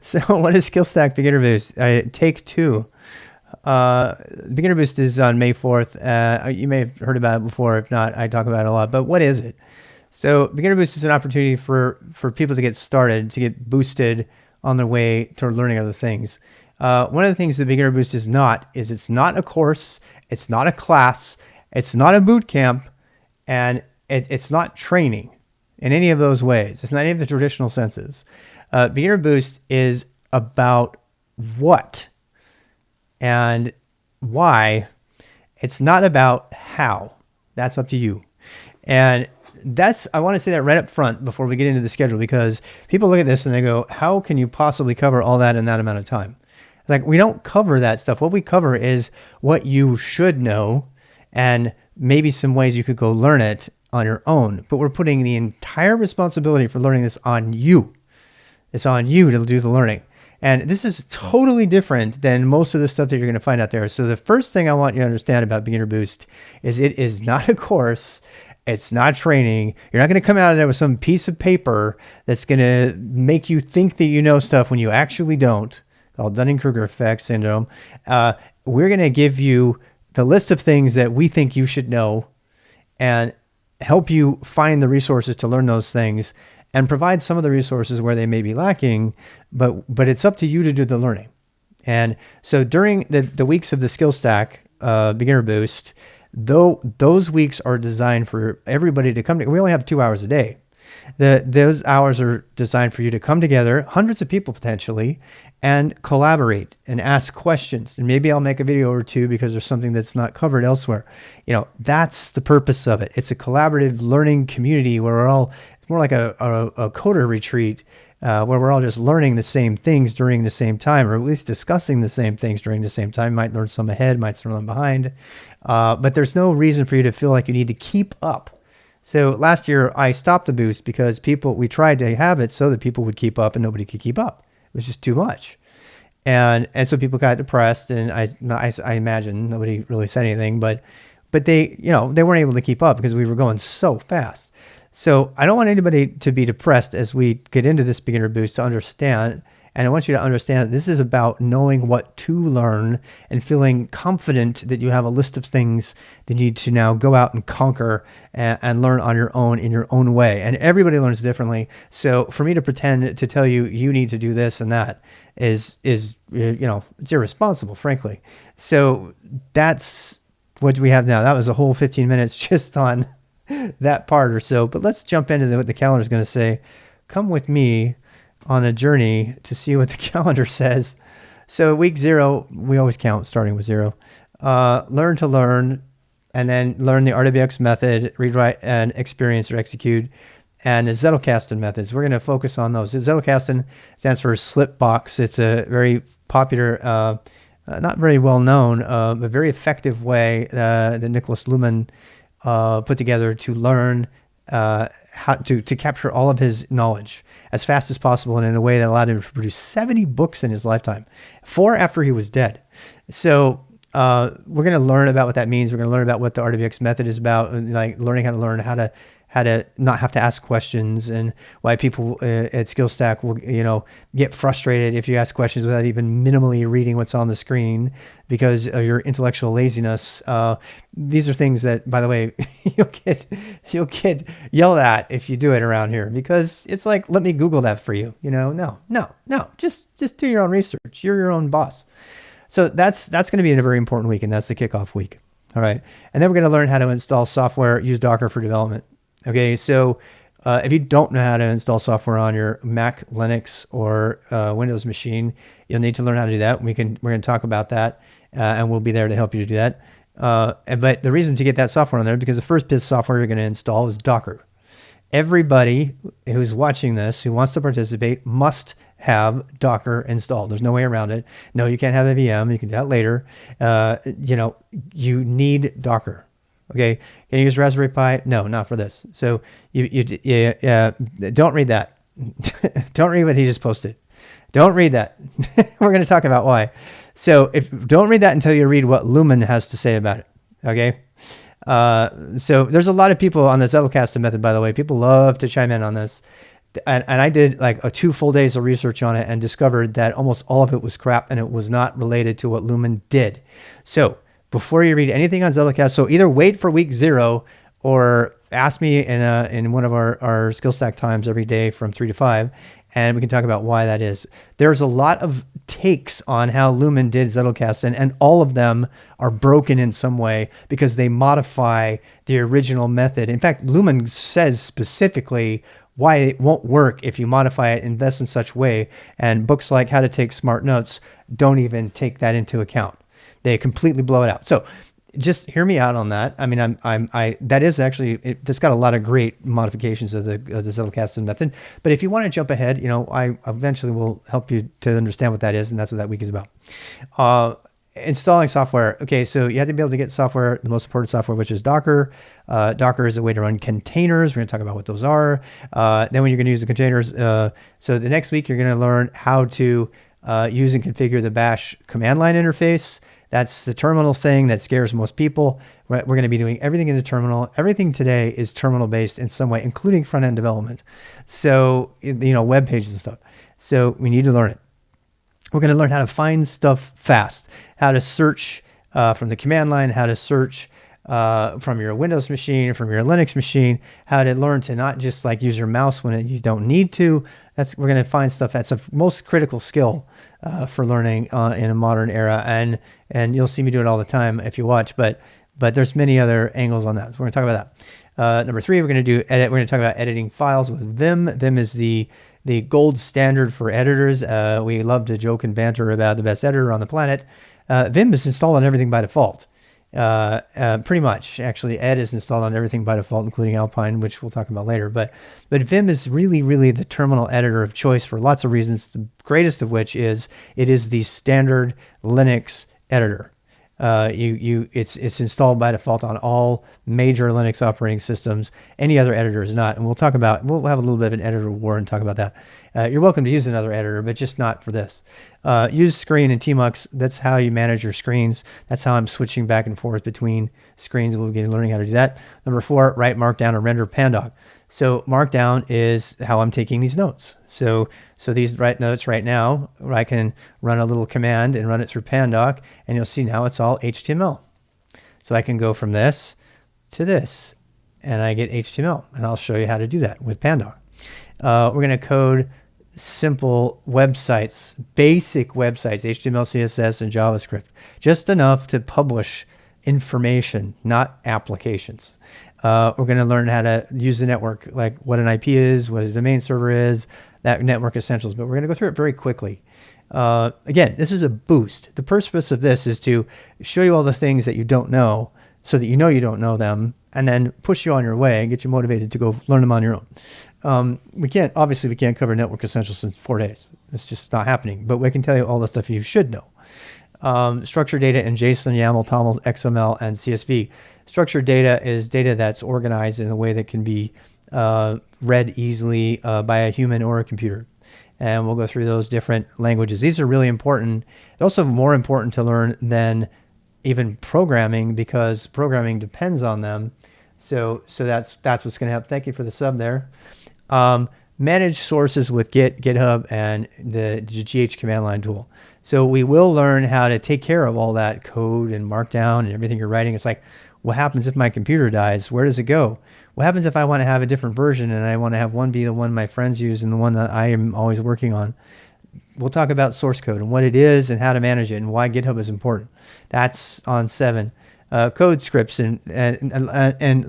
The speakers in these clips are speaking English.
So what is SKILSTAK Beginner Boost? Take two. Beginner Boost is on May 4th. You may have heard about it before. If not, I talk about it a lot. But what is it? So Beginner Boost is an opportunity for people to get started, to get boosted on their way toward learning other things. One of the things that Beginner Boost is it's not a course, it's not a class, it's not a boot camp, and it's not training in any of those ways. It's not any of the traditional senses. Beginner Boost is about what and why. It's not about how. That's up to you. And I want to say that right up front before we get into the schedule, because people look at this and they go, how can you possibly cover all that in that amount of time? Like, we don't cover that stuff. What we cover is what you should know and maybe some ways you could go learn it on your own. But we're putting the entire responsibility for learning this on you. It's on you to do the learning. And this is totally different than most of the stuff that you're going to find out there. So the first thing I want you to understand about Beginner Boost is it is not a course. It's not training. You're not going to come out of there with some piece of paper that's going to make you think that you know stuff when you actually don't, called Dunning-Kruger effect syndrome. We're going to give you the list of things that we think you should know and help you find the resources to learn those things, and provide some of the resources where they may be lacking, but it's up to you to do the learning. And so during the weeks of the SKILSTAK Beginner Boost, though those weeks are designed for everybody to come together. We only have 2 hours a day. Those hours are designed for you to come together, hundreds of people potentially, and collaborate and ask questions. And maybe I'll make a video or two because there's something that's not covered elsewhere. You know, that's the purpose of it. It's a collaborative learning community where we're all, it's more like a coder retreat, where we're all just learning the same things during the same time, or at least discussing the same things during the same time. Might learn some ahead, might learn behind. But there's no reason for you to feel like you need to keep up. So last year I stopped the boost because we tried to have it so that people would keep up, and nobody could keep up. It was just too much. And so people got depressed, and I imagine nobody really said anything, but they, they weren't able to keep up because we were going so fast. So I don't want anybody to be depressed as we get into this Beginner Boost, to understand. And I want you to understand that this is about knowing what to learn and feeling confident that you have a list of things that you need to now go out and conquer and learn on your own, in your own way. And everybody learns differently. So for me to pretend to tell you, you need to do this and that is it's irresponsible, frankly. So that's what we have now. That was a whole 15 minutes just on that part or so. But let's jump into what the calendar is going to say. Come with me on a journey to see what the calendar says. So week 0, we always count starting with 0. Learn to learn, and then learn the RWX method, read, write, and experience or execute, and the Zettelkasten methods. We're going to focus on those. The Zettelkasten stands for slip box. It's a very popular, not very well known, but very effective way that Nicholas Luhmann put together to learn how to capture all of his knowledge as fast as possible, and in a way that allowed him to produce 70 books in his lifetime, 4 after he was dead. So we're going to learn about what that means. We're going to learn about what the RWX method is about, like learning how to learn how to not have to ask questions, and why people at SKILSTAK will get frustrated if you ask questions without even minimally reading what's on the screen because of your intellectual laziness. These are things that, by the way, you'll get yelled at if you do it around here, because it's like, let me Google that for you. No, just do your own research. You're your own boss. So that's going to be a very important week, and that's the kickoff week. All right, and then we're going to learn how to install software, use Docker for development. Okay, so if you don't know how to install software on your Mac, Linux, or Windows machine, you'll need to learn how to do that. We're going to talk about that, and we'll be there to help you to do that. But the reason to get that software on there, because the first piece of software you're going to install is Docker. Everybody who's watching this, who wants to participate, must have Docker installed. There's no way around it. No, you can't have a VM. You can do that later. You need Docker. Okay, can you use Raspberry Pi? No, not for this. So you don't read that. Don't read what he just posted. Don't read that. We're going to talk about why. So don't read that until you read what Luhmann has to say about it. Okay. So there's a lot of people on the Zettelkasten method, by the way. People love to chime in on this. And I did like 2 full days of research on it and discovered that almost all of it was crap and it was not related to what Lumen did. So before you read anything on Zettelkasten, so either wait for week 0 or ask me in one of our SkillStack times every day from 3 to 5, and we can talk about why that is. There's a lot of takes on how Lumen did Zettelkasten, and all of them are broken in some way because they modify the original method. In fact, Lumen says specifically why it won't work if you modify it, invest in such way. And books like How to Take Smart Notes don't even take that into account. They completely blow it out. So just hear me out on that. I mean, that is actually, it's got a lot of great modifications of the Zettelkasten method. But if you want to jump ahead, you know, I eventually will help you to understand what that is. And that's what that week is about. Installing software. Okay, so you have to be able to get software, the most important software, which is Docker. Docker is a way to run containers. We're going to talk about what those are. Then when you're going to use the containers, so the next week you're going to learn how to use and configure the Bash command line interface. That's the terminal thing that scares most people. We're going to be doing everything in the terminal. Everything today is terminal based in some way, including front end development. So, you know, web pages and stuff. So we need to learn it. We're going to learn how to find stuff fast, how to search from the command line, how to search from your Windows machine, from your Linux machine, how to learn to not just like use your mouse when you don't need to. We're going to find stuff that's a most critical skill for learning in a modern era, and you'll see me do it all the time if you watch. But there's many other angles on that. So we're going to talk about that. Number 3, we're going to do edit. We're going to talk about editing files with Vim. Vim is the gold standard for editors. We love to joke and banter about the best editor on the planet. Vim is installed on everything by default. Pretty much, actually. Ed is installed on everything by default, including Alpine, which we'll talk about later. But Vim is really the terminal editor of choice for lots of reasons. The greatest of which is it is the standard Linux editor. It's installed by default on all major Linux operating systems. Any other editor is not. And we'll have a little bit of an editor war and talk about that. You're welcome to use another editor, but just not for this. Use Screen and Tmux. That's how you manage your screens. That's how I'm switching back and forth between screens. We'll be learning how to do that. Number 4, write Markdown or render Pandoc. So Markdown is how I'm taking these notes. So these notes right now, I can run a little command and run it through Pandoc, and you'll see now it's all HTML. So I can go from this to this, and I get HTML, and I'll show you how to do that with Pandoc. We're going to code simple websites, basic websites, HTML, CSS, and JavaScript, just enough to publish information, not applications. We're going to learn how to use the network, like what an IP is, what a domain server is, that network essentials, but we're going to go through it very quickly. Again, this is a boost. The purpose of this is to show you all the things that you don't know so that you don't know them, and then push you on your way and get you motivated to go learn them on your own. We can't cover network essentials in 4 days. It's just not happening, but we can tell you all the stuff you should know. Structured data in JSON, YAML, TOML, XML, and CSV. Structured data is data that's organized in a way that can be read easily by a human or a computer. And we'll go through those different languages. These are really important. They're also more important to learn than even programming, because programming depends on them. So that's what's going to help. Thank you for the sub there. Manage sources with GitHub, and the GH command line tool. So we will learn how to take care of all that code and Markdown and everything you're writing. It's like, what happens if my computer dies? Where does it go? What happens if I want to have a different version and I want to have one be the one my friends use and the one that I am always working on? We'll talk about source code and what it is and how to manage it and why GitHub is important. That's on 7. Code scripts and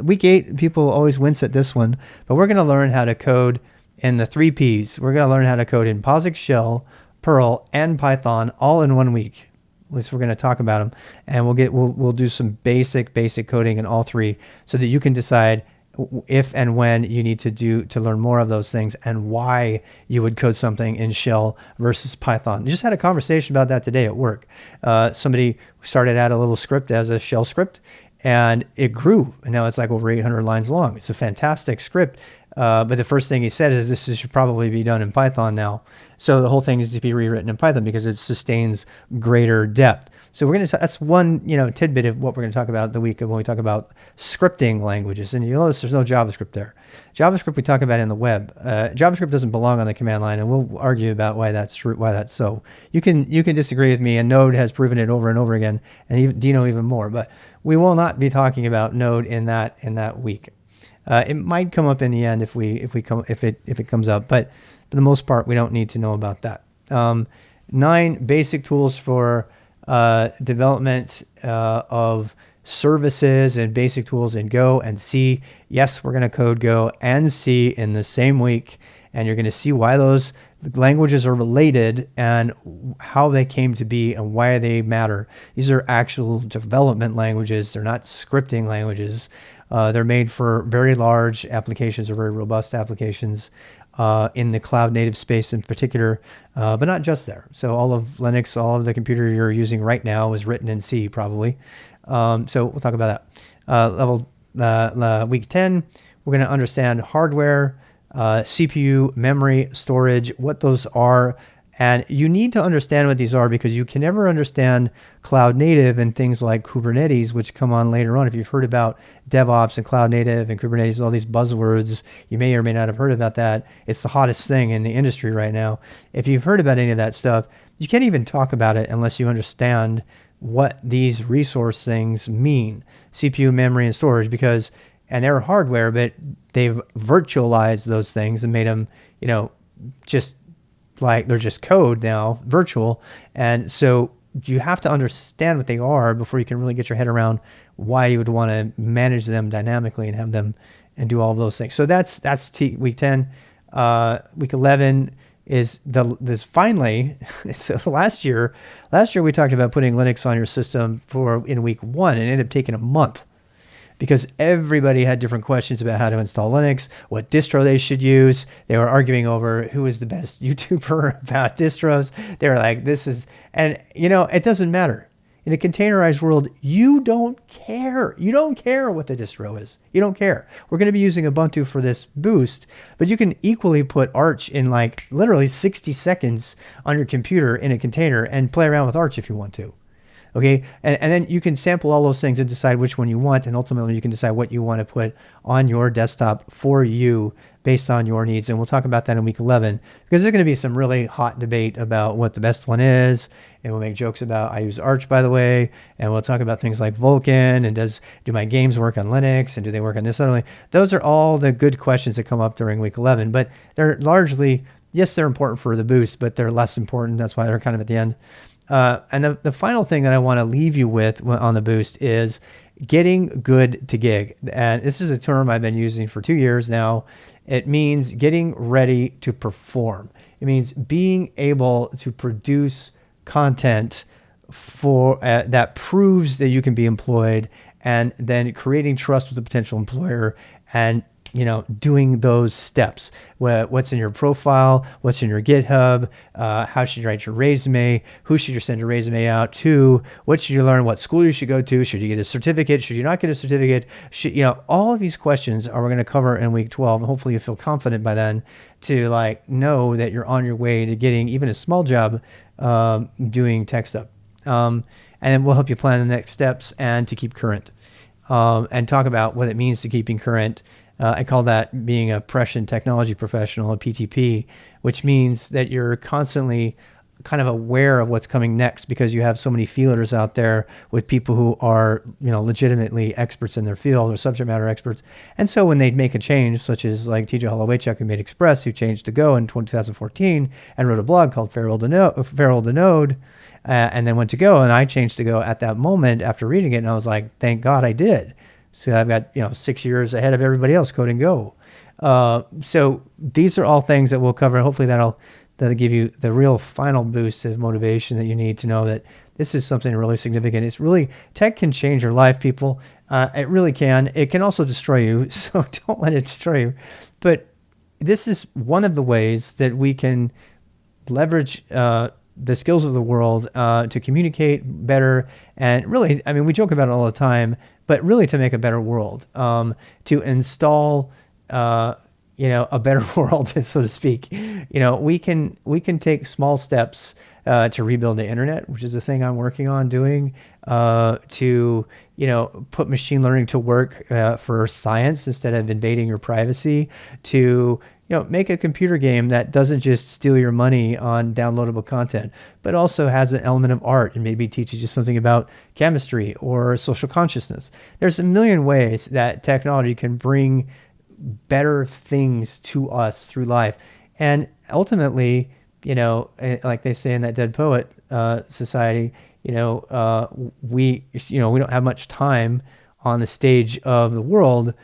week 8, people always wince at this one, but we're going to learn how to code in the 3 Ps. We're going to learn how to code in POSIX, Shell, Perl, and Python all in 1 week. At least we're going to talk about them, and we'll do some basic coding in all 3 so that you can decide if and when you need to learn more of those things and why you would code something in Shell versus Python. I just had a conversation about that today at work. Somebody started out a little script as a Shell script, and it grew, and now it's like over 800 lines long. It's a fantastic script, but the first thing he said is this should probably be done in Python now. So the whole thing needs to be rewritten in Python because it sustains greater depth. So we're going to, that's one, tidbit of what we're going to talk about the week of when we talk about scripting languages. And you'll notice there's no JavaScript there. JavaScript we talk about in the web. JavaScript doesn't belong on the command line, and we'll argue about why that's true, why that's so. You can disagree with me, and Node has proven it over and over again, and even Dino even more. But we will not be talking about Node in that week. It might come up in the end if it comes up, but for the most part, we don't need to know about that. 9 basic tools for development of services and basic tools in Go and C. Yes, we're going to code Go and C in the same week, and you're going to see why those languages are related and how they came to be and why they matter. These are actual development languages. They're not scripting languages. They're made for very large applications or very robust applications in the cloud native space in particular, but not just there. So all of Linux, all of the computer you're using right now is written in C probably. So we'll talk about that. Week 10, we're going to understand hardware, CPU, memory, storage, what those are. And you need to understand what these are because you can never understand cloud native and things like Kubernetes, which come on later on. If you've heard about DevOps and cloud native and Kubernetes, all these buzzwords, you may or may not have heard about that. It's the hottest thing in the industry right now. If you've heard about any of that stuff, you can't even talk about it unless you understand what these resource things mean, CPU, memory, and storage, and they're hardware, but they've virtualized those things and made them, just like they're just code now, virtual. And so you have to understand what they are before you can really get your head around why you would want to manage them dynamically and have them and do all of those things. So that's week 10. Week 11 is this finally. So last year we talked about putting Linux on your system in week 1, and it ended up taking a month, because everybody had different questions about how to install Linux, what distro they should use. They were arguing over who is the best YouTuber about distros. They were like, it doesn't matter. In a containerized world, you don't care. You don't care what the distro is. You don't care. We're going to be using Ubuntu for this boost, but you can equally put Arch in like literally 60 seconds on your computer in a container and play around with Arch if you want to. Okay, and then you can sample all those things and decide which one you want, and ultimately you can decide what you want to put on your desktop for you based on your needs. And we'll talk about that in week 11, because there's going to be some really hot debate about what the best one is, and we'll make jokes about, I use Arch, by the way, and we'll talk about things like Vulkan, and do my games work on Linux, and do they work on this other? Those are all the good questions that come up during week 11, but they're largely, yes, they're important for the boost, but they're less important. That's why they're kind of at the end. And the final thing that I want to leave you with on the boost is getting good to gig. And this is a term I've been using for 2 years now. It means getting ready to perform. It means being able to produce content for that proves that you can be employed, and then creating trust with the potential employer, and doing those steps. What's in your profile? What's in your GitHub? How should you write your resume? Who should you send your resume out to? What should you learn? What school you should go to? Should you get a certificate? Should you not get a certificate? All of these questions we're going to cover in week 12. And hopefully you feel confident by then to know that you're on your way to getting even a small job doing tech stuff. And then we'll help you plan the next steps and to keep current, and talk about what it means to keeping current. I call that being a Prescient technology professional, a PTP, which means that you're constantly kind of aware of what's coming next, because you have so many feelers out there with people who are, legitimately experts in their field or subject matter experts. And so when they make a change, such as like TJ Hollowaychuk, who made Express, who changed to Go in 2014 and wrote a blog called Feral to Node, and then went to Go, and I changed to Go at that moment after reading it, and I was like, thank God I did. So I've got 6 years ahead of everybody else coding Go. So these are all things that we'll cover. Hopefully that'll give you the real final boost of motivation that you need to know that this is something really significant. It's really, tech can change your life, people. It really can. It can also destroy you, so don't let it destroy you. But this is one of the ways that we can leverage the skills of the world to communicate better. And really, we joke about it all the time, but really to make a better world, to install, a better world, so to speak. We can take small steps to rebuild the internet, which is a thing I'm working on doing, to, put machine learning to work for science instead of invading your privacy, to, make a computer game that doesn't just steal your money on downloadable content, but also has an element of art and maybe teaches you something about chemistry or social consciousness. There's a million ways that technology can bring better things to us through life. And ultimately, like they say in that Dead Poet Society, we don't have much time on the stage of the world.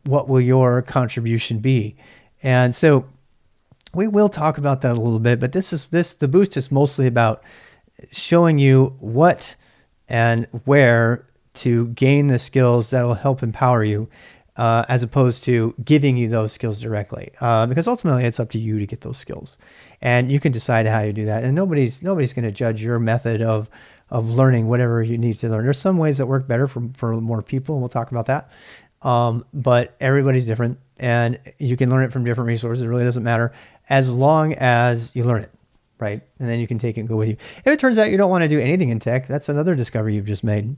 What will your contribution be? And so we will talk about that a little bit, but the boost is mostly about showing you what and where to gain the skills that will help empower you, as opposed to giving you those skills directly. Because ultimately it's up to you to get those skills, and you can decide how you do that. And nobody's going to judge your method of learning whatever you need to learn. There's some ways that work better for more people, and we'll talk about that. But everybody's different, and you can learn it from different resources. It really doesn't matter as long as you learn it, right? And then you can take it and go with you. If it turns out you don't want to do anything in tech, that's another discovery you've just made,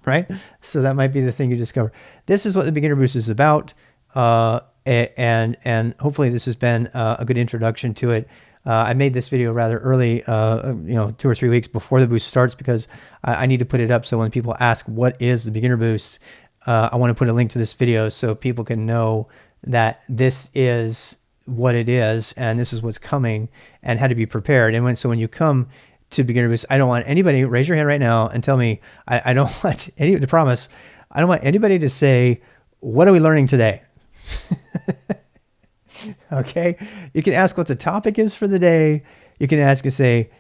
right? So that might be the thing you discover. This is what the Beginner Boost is about. And hopefully this has been a good introduction to it. I made this video rather early, 2 or 3 weeks before the boost starts, because I need to put it up. So when people ask, what is the Beginner Boost? I want to put a link to this video so people can know that this is what it is and this is what's coming and how to be prepared. And when you come to Beginner Boost, I don't want anybody, raise your hand right now and tell me, I don't want any to promise, I don't want anybody to say, what are we learning today? Okay. You can ask what the topic is for the day. You can ask and say,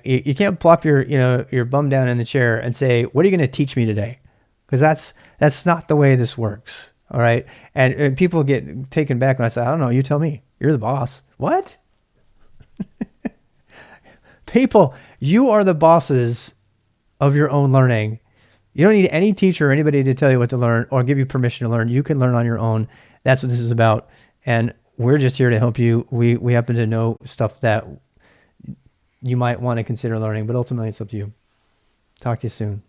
you can't plop your bum down in the chair and say, what are you going to teach me today? Because that's not the way this works. All right. And people get taken back when I say, I don't know, you tell me. You're the boss. What? People, you are the bosses of your own learning. You don't need any teacher or anybody to tell you what to learn or give you permission to learn. You can learn on your own. That's what this is about. And we're just here to help you. We happen to know stuff that you might want to consider learning, but ultimately it's up to you. Talk to you soon.